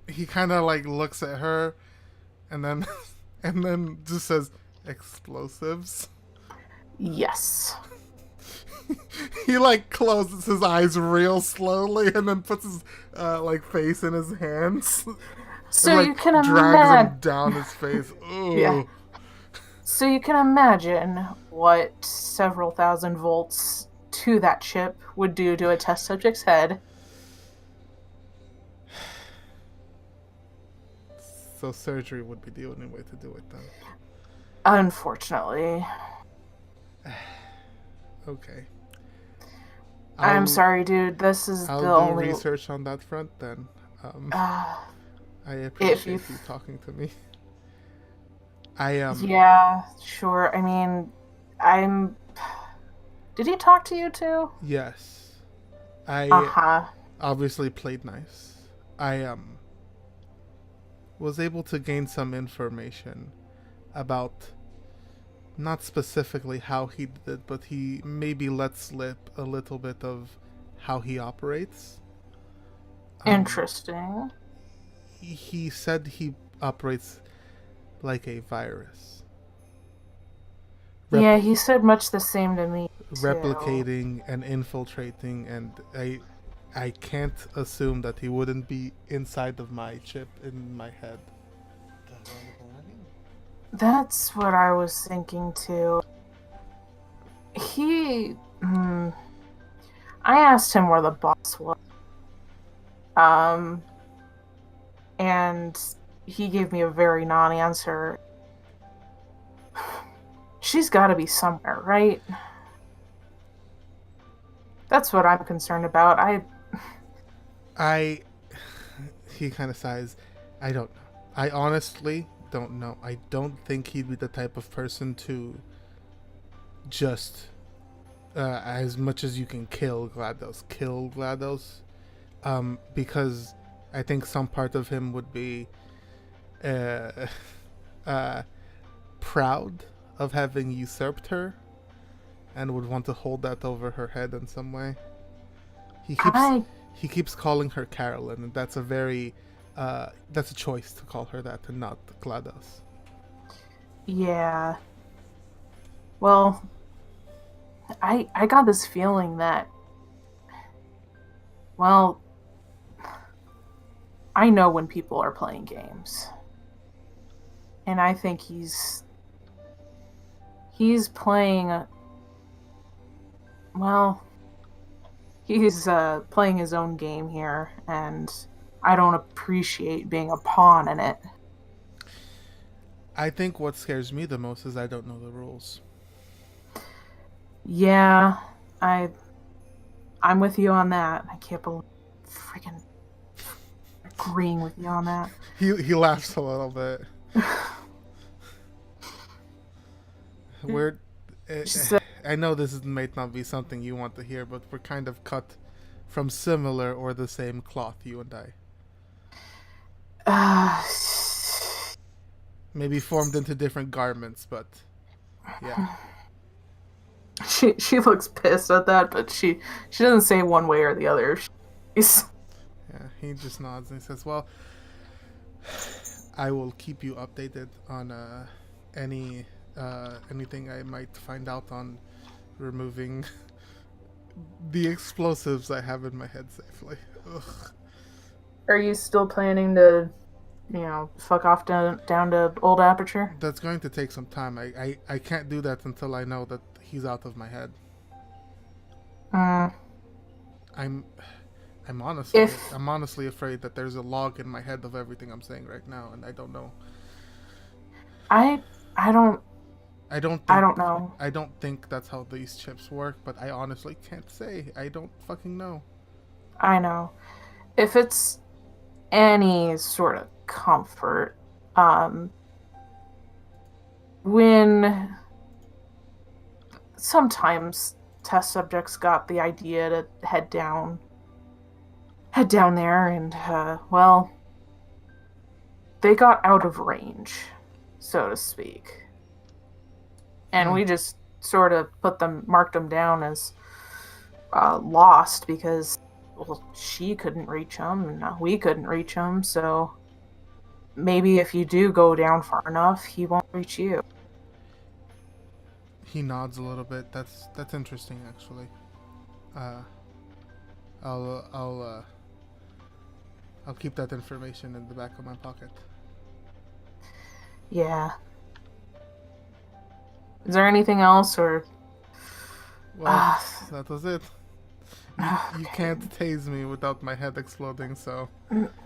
He kind of like looks at her and then just says, explosives. Yes. He like closes his eyes real slowly and then puts his like face in his hands. So and, like, you can drags imagine. him down his face. Ooh. Yeah. So you can imagine what several thousand volts to that chip would do to a test subject's head. So surgery would be the only way to do it then. Unfortunately. Okay. I'm sorry, dude. This is I'll the do only research on that front then. I appreciate you talking to me. Yeah, sure. I mean, Did he talk to you too? Yes. I obviously played nice. I was able to gain some information about not specifically how he did it, but he maybe let slip a little bit of how he operates. Interesting. He said he operates like a virus. Yeah, he said much the same to me. Replicating and infiltrating, and I can't assume that he wouldn't be inside of my chip in my head. That's what I was thinking too. I asked him where the boss was. And he gave me a very non-answer. She's gotta be somewhere, right? That's what I'm concerned about. He kind of sighs. I don't know. I honestly don't know. I don't think he'd be the type of person to just, as much as you can kill GLaDOS. Because I think some part of him would be proud of having usurped her and would want to hold that over her head in some way. He keeps calling her Carolyn, and that's a choice to call her that and not GLaDOS. Yeah. Well, I got this feeling that, well, I know when people are playing games. And I think he's playing, he's playing his own game here, and I don't appreciate being a pawn in it. I think what scares me the most is I don't know the rules. Yeah, I'm with you on that. I can't believe freaking agreeing with you on that. He laughs a little bit. I know this might not be something you want to hear, but we're kind of cut from similar or the same cloth, you and I. Maybe formed into different garments, but yeah. she looks pissed at that, but she doesn't say one way or the other. She's Yeah, he just nods and he says, "Well, I will keep you updated on anything I might find out on removing the explosives I have in my head safely." Ugh. Are you still planning to, fuck off down to Old Aperture? That's going to take some time. I can't do that until I know that he's out of my head. I'm honestly afraid that there's a log in my head of everything I'm saying right now, and I don't know. I don't know. I don't think that's how these chips work, but I honestly can't say. I don't fucking know. I know. If it's any sort of comfort, when sometimes test subjects got the idea to head down there, and well, they got out of range, so to speak, and we just sort of marked them down as lost because, well, she couldn't reach them and we couldn't reach them, so maybe if you do go down far enough, he won't reach you. He nods a little bit. That's interesting, actually. I'll keep that information in the back of my pocket. Yeah. Is there anything else, or? Well, that was it. You can't tase me without my head exploding, so...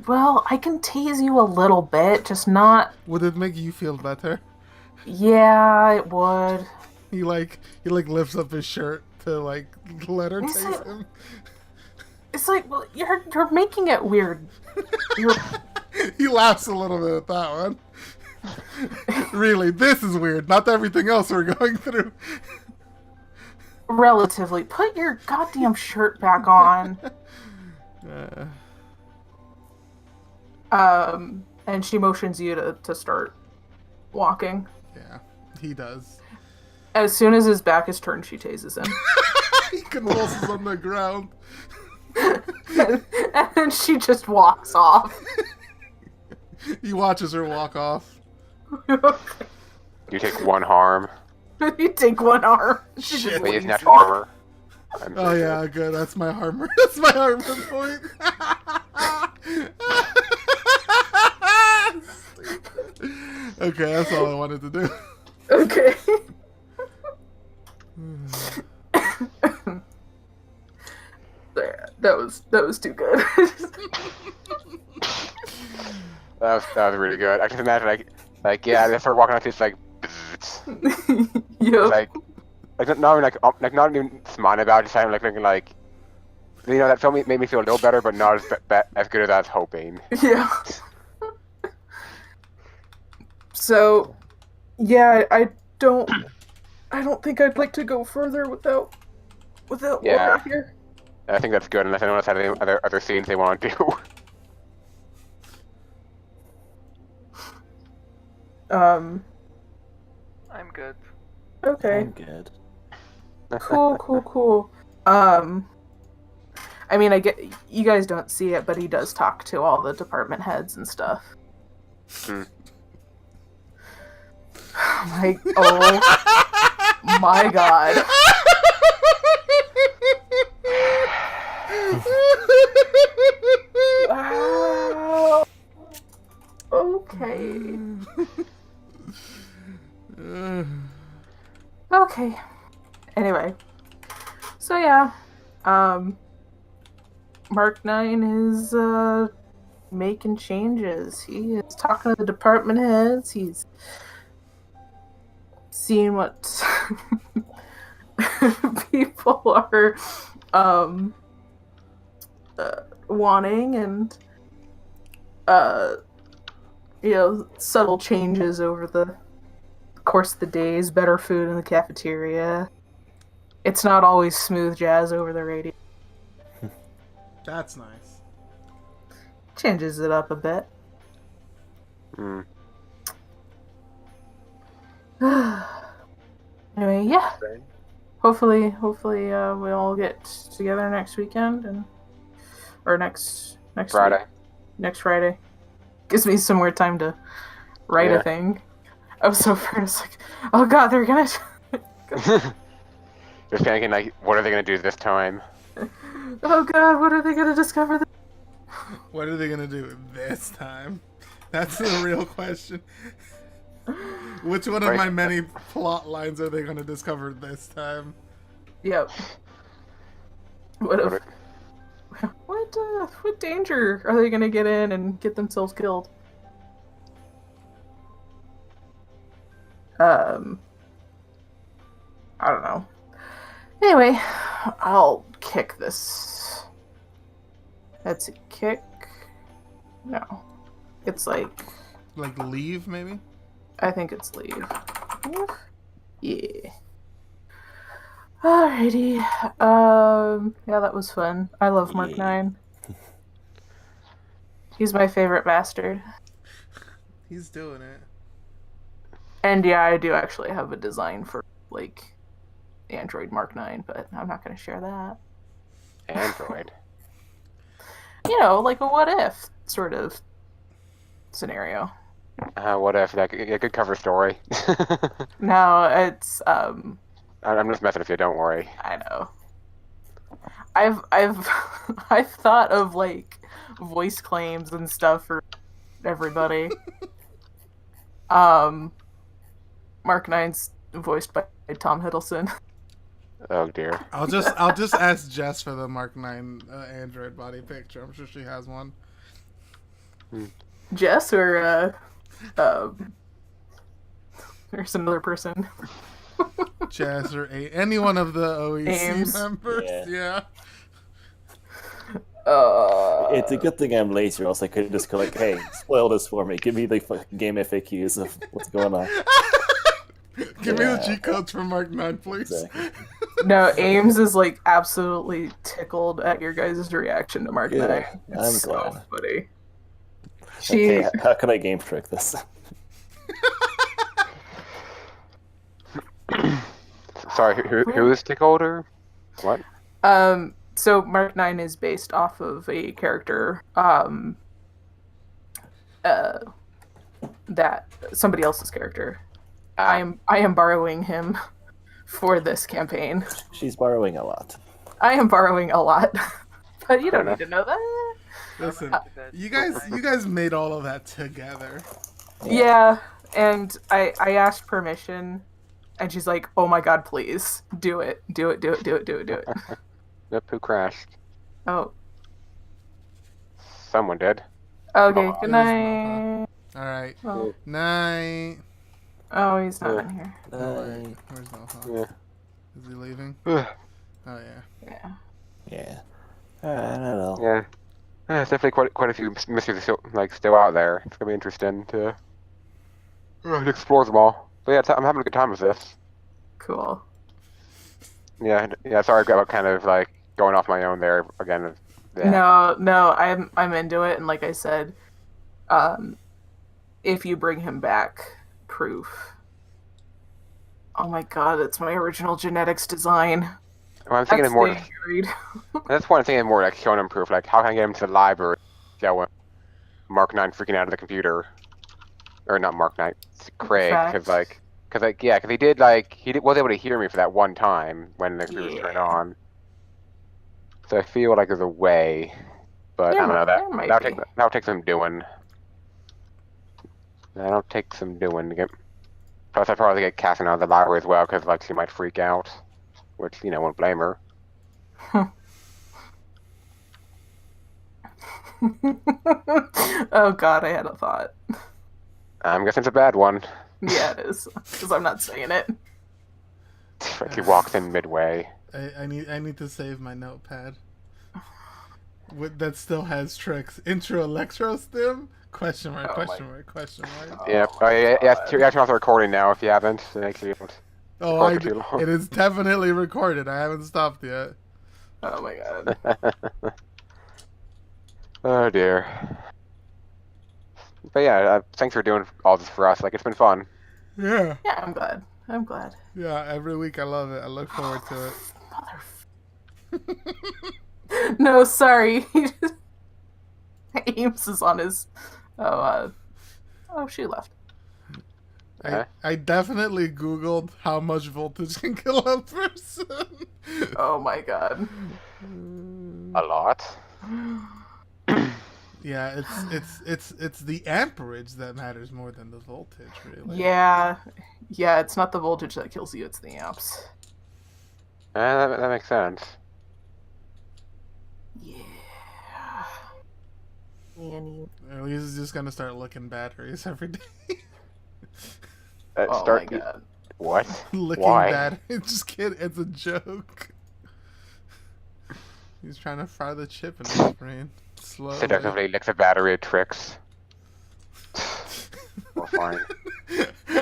Well, I can tease you a little bit, just not... Would it make you feel better? Yeah, it would. He lifts up his shirt to, let her tase him. It's like, well, you're making it weird. He laughs a little bit at that one. Really, this is weird, not everything else we're going through. Relatively. Put your goddamn shirt back on. And she motions you to start walking. Yeah, he does. As soon as his back is turned, she tases him. He convulses on the ground. And then she just walks off. He watches her walk off. You take one harm. You take one arm. She Shit. just But he's leaves. not armor. Oh yeah, good. That's my armor. That's my armor point. Okay, that's all I wanted to do. Okay. There, that was too good. That was really good. I can imagine yeah, they start walking like this, Yep. not even smiling about it, just kind of thinking that film made me feel a little better, but not as good as I was hoping. Yeah. So, yeah, I don't think I'd like to go further without Yeah. water here. I think that's good, unless anyone else has any other scenes they want to do. I'm good. Okay. I'm good. Cool. I mean, I get you guys don't see it, but he does talk to all the department heads and stuff. Oh my god. Wow. Okay. Okay. Anyway. So yeah. Mark 9 is making changes. He is talking to the department heads. He's seeing what people are wanting, and subtle changes over the course of the days. Better food in the cafeteria. It's not always smooth jazz over the radio. That's nice. Changes it up a bit. Anyway, yeah. hopefully, we all get together next weekend or next Friday. week. Next Friday. Gives me some more time to write Yeah. a thing. I was so afraid. I was like, oh god, they're gonna. Just thinking, like, what are they gonna do this time? Oh god, what are they gonna discover? What are they gonna do this time? That's the real question. Which one of Right. my many plot lines are they gonna discover this time? Yep. What What if? What danger are they gonna get in and get themselves killed? I don't know. Anyway, I'll kick this. That's a kick. No, it's like Like leave, maybe? I think it's leave. Yeah. Alrighty. Yeah, that was fun. I love Mark Yeah. 9. He's my favorite bastard. He's doing it. And yeah, I do actually have a design for, like, Android Mark 9, but I'm not going to share that. Android. You know, like a what if sort of scenario. What if? Like, a good cover story. No, it's, I'm just messing with you, don't worry. I know. I've I've thought of like voice claims and stuff for everybody. Mark 9's voiced by Tom Hiddleston. Oh dear. I'll just ask Jess for the Mark 9 Android body picture. I'm sure she has one. Jess or there's another person. Jess or any one of the OEC Ames. members. Yeah. Yeah. It's a good thing I'm lazy, or else I could just go like, "Hey, spoil this for me. Give me the fucking game FAQs of what's going on." Give me the Yeah. cheat codes for Mark 9, please. Exactly. No, Ames is like absolutely tickled at your guys' reaction to Mark Yeah, 9. It's I'm so glad. funny. She Okay, how can I game trick this? Sorry, who is Stakeholder? What? So Mark 9 is based off of a character that somebody else's character. I am borrowing him for this campaign. She's borrowing a lot. I am borrowing a lot. But you don't Fair need to know that. Listen, you guys made all of that together. Yeah, and I asked permission and she's like, "Oh my god, please. Do it. Do it. Do it. Do it. Do it. Do it." Yep, who crashed? Oh. Someone did. Okay, Oh, good it was night. Alright. Oh. Night. Oh, he's not Yeah. in here. Wait, where's Noha? Yeah. Is he leaving? Yeah. Oh, yeah. Yeah. Yeah. I don't know. Yeah, it's definitely quite a few mysteries still out there. It's gonna be interesting to explore them all. But yeah, I'm having a good time with this. Cool. Yeah. Sorry about kind of like going off my own there again. Yeah. No, I'm into it, and like I said, if you bring him back, proof. Oh my god, it's my original genetics design. Well, I'm thinking That's more. staying buried. That's why I'm thinking more like showing him proof. Like, how can I get him to the library? Show Mark 9 freaking out of the computer, or not Mark 9, it's Craig, because he did was able to hear me for that one time when the computer was turned on. So I feel like there's a way, but I don't know there might that'll take some doing. That'll take some doing to get. Plus, I'd probably get Cassie out of the library as well, because like she might freak out, which won't blame her. Oh god, I had a thought. I'm guessing it's a bad one. Yeah, it is. Because I'm not saying it. Like he walks in midway. I need to save my notepad. That still has tricks. Intro Electro Stim? Question mark, Oh question mark, question mark. Yeah. Oh, yeah. You have to turn off the recording now if you haven't. So make sure you don't. Oh, Record for too long. it is definitely recorded. I haven't stopped yet. Oh my god. Oh dear. But yeah, thanks for doing all this for us. Like, it's been fun. Yeah. Yeah, I'm glad. I'm glad. Yeah, every week I love it. I look forward to it. No, sorry. Ames is on his. Oh, she left. I definitely Googled how much voltage can kill a person. Oh my god. A lot. Yeah, it's the amperage that matters more than the voltage, really. Yeah, it's not the voltage that kills you; it's the amps. That makes sense. Yeah. Annie. He's just gonna start looking batteries every day. Oh my god. What? Licking Why? batteries. Just kidding. It's a joke. He's trying to fry the chip in his brain. Slowly. Seductively lick the battery tricks. Well, fine.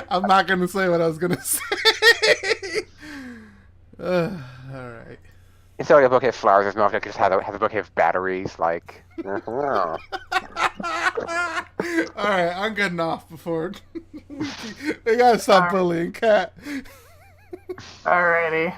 I'm not gonna say what I was gonna say. Alright. Instead of a bouquet of flowers, it's not like just have a bouquet of batteries, like. Oh. Alright, I'm getting off before. They gotta stop bullying Cat. Alrighty.